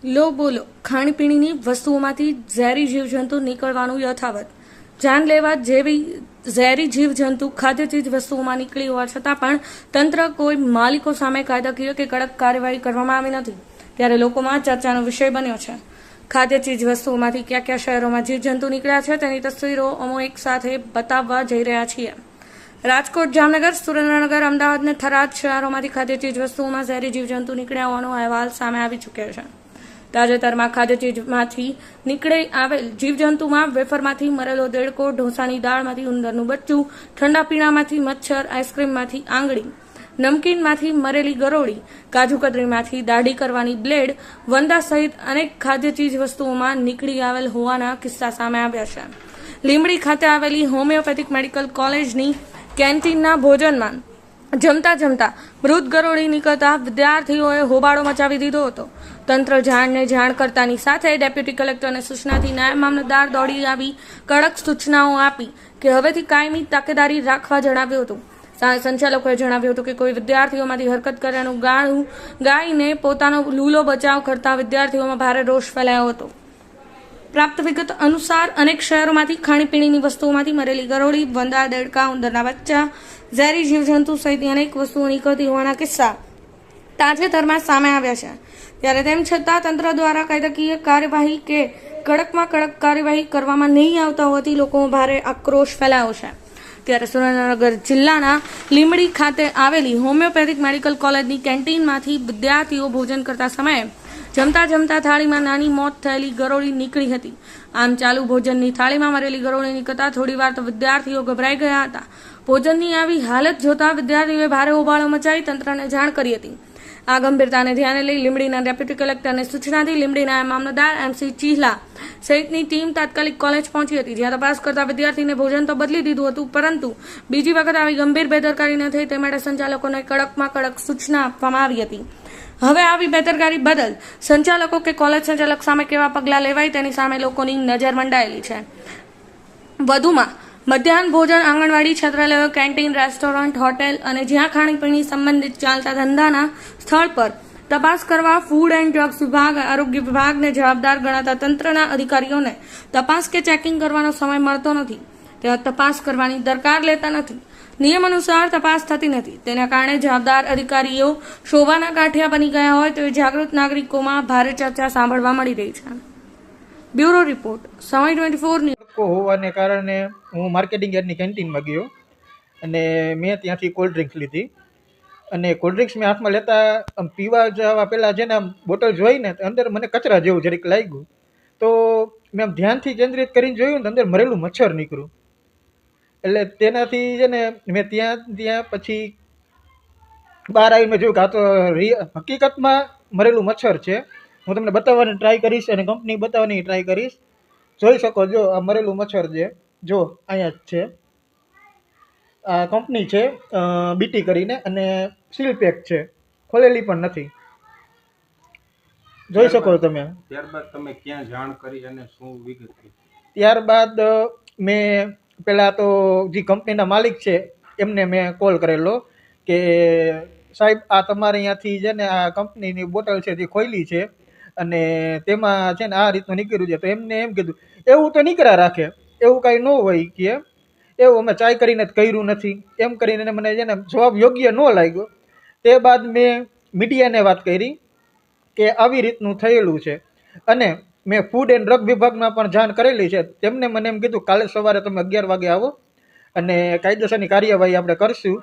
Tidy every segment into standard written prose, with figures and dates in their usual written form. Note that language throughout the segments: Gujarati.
લો બોલો ખાણીપીણીની વસ્તુઓમાંથી ઝેરી જીવજંતુ નીકળવાનું યથાવત જાન લેવા જેવી ઝેરી જીવજંતુ ખાદ્ય ચીજ વસ્તુઓમાં નીકળી હોવા છતાં પણ તંત્ર કોઈ માલિકો સામે કાયદાકીય કે કડક કાર્યવાહી કરવામાં આવી નથી ત્યારે લોકોમાં ચર્ચાનો વિષય બન્યો છે। ખાદ્ય ચીજ વસ્તુઓમાંથી કયા કયા શહેરોમાં જીવજંતુ નીકળ્યા છે તેની તસવીરો અમે એક સાથે બતાવવા જઈ રહ્યા છીએ। રાજકોટ, જામનગર, સુરેન્દ્રનગર, અમદાવાદ અને થરાદ શહેરોમાંથી ખાદ્ય ચીજ વસ્તુઓમાં ઝેરી જીવજંતુ નીકળ્યા હોવાનો અહેવાલ સામે આવી ચૂક્યો છે। તાજેતરમાં ખાદ્ય ચીજમાંથી નીકળી આવેલ જીવજંતુમાં વેફરમાંથી મરેલો દેડકો, ઢોસાની દાળમાંથી ઉંદરનું બચ્ચું, ઠંડા પીણામાંથી મચ્છર, આઈસ્ક્રીમમાંથી આંગળી, નમકીનમાંથી મરેલી ગરોળી, કાજુ કતરીમાંથી દાઢી કરવાની બ્લેડ, વંદા સહિત અનેક ખાદ્ય ચીજ વસ્તુઓમાં નીકળી આવેલ હોવાના કિસ્સા સામે આવ્યા છે। લીંબડી ખાતે આવેલી હોમિયોપેથિક મેડિકલ કોલેજની કેન્ટીનના ભોજનમાં જમતા જમતા મૃત ગરોળી નીકળતા વિદ્યાર્થીઓએ હોબાળો મચાવી દીધો હતો। તંત્ર જાણ કરતાની સાથે ડેપ્યુટી કલેક્ટરને સૂચનાથી નાયબ મામલતદાર દોડી આવી કડક સૂચનાઓ આપી કે હવેથી કાયમી તકેદારી રાખવા જણાવ્યું હતું। સંચાલકોએ જણાવ્યું હતું કે કોઈ વિદ્યાર્થીઓમાંથી હરકત કર્યાનું ગાળું ગાઈને પોતાનો લૂલો બચાવ કરતા વિદ્યાર્થીઓમાં ભારે રોષ ફેલાયો હતો। પ્રાપ્ત વિગત અનુસાર અનેક શહેરોમાંથી ખાણીપીણીની વસ્તુઓમાંથી મરેલી ગરોળી, વંદા, દેડકા, ઉંદરના બચ્ચા, ઝેરી જીવજંતુ સહિતની અનેક વસ્તુઓ નીકળતી હોવાના કિસ્સા તાજેતરમાં સામે આવ્યા છે ત્યારે તેમ છતાં તંત્ર દ્વારા કાયદાકીય કાર્યવાહી કે કડકમાં કડક કાર્યવાહી કરવામાં નહીં આવતા હોવાથી લોકોમાં ભારે આક્રોશ ફેલાયો છે। ત્યારે સુરેન્દ્રનગર જિલ્લાના લીંબડી ખાતે આવેલી હોમિયોપેથિક મેડિકલ કોલેજની કેન્ટીનમાંથી વિદ્યાર્થીઓ ભોજન કરતા સમયે જમતા થાળીમાં નાની મોત થયેલી ગરોળી નીકળી હતી। આમ ચાલુ ભોજનની થાળીમાં મરેલી ગરોળી નીકળતા થોડીવાર તો વિદ્યાર્થીઓ ગભરાઈ ગયા હતા। ભોજનની આવી હાલત જોતા વિદ્યાર્થીઓએ ભારે હોબાળો મચાવી તંત્રને જાણ કરી હતી। આ ગંભીરતાને ધ્યાને લઈ લીંબડીના ડેપ્યુટી કલેક્ટરની સૂચનાથી લીંબડીના મામલતદાર MC ચીહલા સહિતની ટીમ તાત્કાલિક કોલેજ પહોંચી હતી જ્યાં તપાસ કરતા વિદ્યાર્થીને ભોજન તો બદલી દીધું હતું પરંતુ બીજી વખત આવી ગંભીર બેદરકારી ન થઈ તે માટે સંચાલકોને કડકમાં કડક સૂચના આપવામાં આવી હતી। હવે આવી બેદરકારી બદલ સંચાલકો કે કોલેજ સંચાલક સામે કેવા પગલાં લેવાય તેની સામે લોકોની નજર મંડાયેલી છે। વધુમાં મધ્યાહન ભોજન, આંગણવાડી, છાત્રાલયો, કેન્ટીન, રેસ્ટોરન્ટ, હોટેલ અને જ્યાં ખાણીપીણી સંબંધિત ચાલતા ધંધાના સ્થળ પર તપાસ કરવા ફૂડ એન્ડ ડ્રગ્સ વિભાગ, આરોગ્ય વિભાગને જવાબદાર ગણાતા તંત્રના અધિકારીઓને તપાસ કે ચેકિંગ કરવાનો સમય મળતો નથી। તેઓ તપાસ કરવાની દરકાર લેતા નથી। નિયમ અનુસાર તપાસ થતી નથી તેના કારણે જવાબદાર અધિકારીઓ શોભાના કાંઠિયા બની ગયા હોય તેવી જાગૃત નાગરિકોમાં ભારે ચર્ચા સાંભળવા મળી રહી છે। બ્યુરો રિપોર્ટ, સમય 24 ન્યૂઝ। હોવાને કારણે હું માર્કેટિંગ યાર્ડની કેન્ટીનમાં ગયો અને મેં ત્યાંથી કોલ્ડ ડ્રિંક્સ લીધી અને કોલ્ડ ડ્રિંક્સ મેં હાથમાં લેતા પીવા જવા પહેલાં જેને બોટલ જોઈને અંદર મને કચરા જેવું જરીક લાગ્યું તો મેં ધ્યાનથી કેન્દ્રિત કરીને જોયું ને અંદર મરેલું મચ્છર નીકળ્યું એટલે તેનાથી છે ને મેં ત્યાં પછી બહાર આવીને જોયું કે આ તો હકીકતમાં મરેલું મચ્છર છે। હું તમને બતાવવાની ટ્રાય કરીશ અને કંપની બતાવવાની ટ્રાય કરીશ। જોઈ શકો છો આ મરેલું મચ્છર છે, જો અહીંયા જ છે। આ કંપની છે બીટી કરીને અને સીલ પેક છે, ખોલેલી પણ નથી, જોઈ શકો છો તમે। ત્યારબાદ તમે ક્યાં જાણ કરી અને શું વિગત? ત્યારબાદ મેં પહેલાં તો જે કંપનીના માલિક છે એમને મેં કોલ કરેલો કે સાહેબ આ તમારે અહીંયાથી છે ને આ કંપનીની બોટલ છે જે ખોલી છે અને તેમાં છે ને આ રીતનું નીકળ્યું છે તો એમને એમ કીધું એવું તો નીકળ્યા રાખે, એવું કાંઈ ન હોય કે એવું અમે ટ્રાય કરીને જ કર્યું નથી એમ કરીને મને છે ને જવાબ યોગ્ય ન લાગ્યો। તે બાદ મેં મીડિયાને વાત કરી કે આવી રીતનું થયેલું છે અને મેં ફૂડ એન્ડ ડ્રગ વિભાગમાં પણ જાણ કરેલી છે। તેમને મને એમ કીધું કાલે સવારે તમે 11 વાગે આવો અને કાયદેસરની કાર્યવાહી આપણે કરશું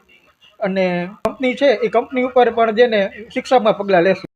અને કંપની છે એ કંપની ઉપર પણ જેને શિક્ષામાં પગલાં લેશું।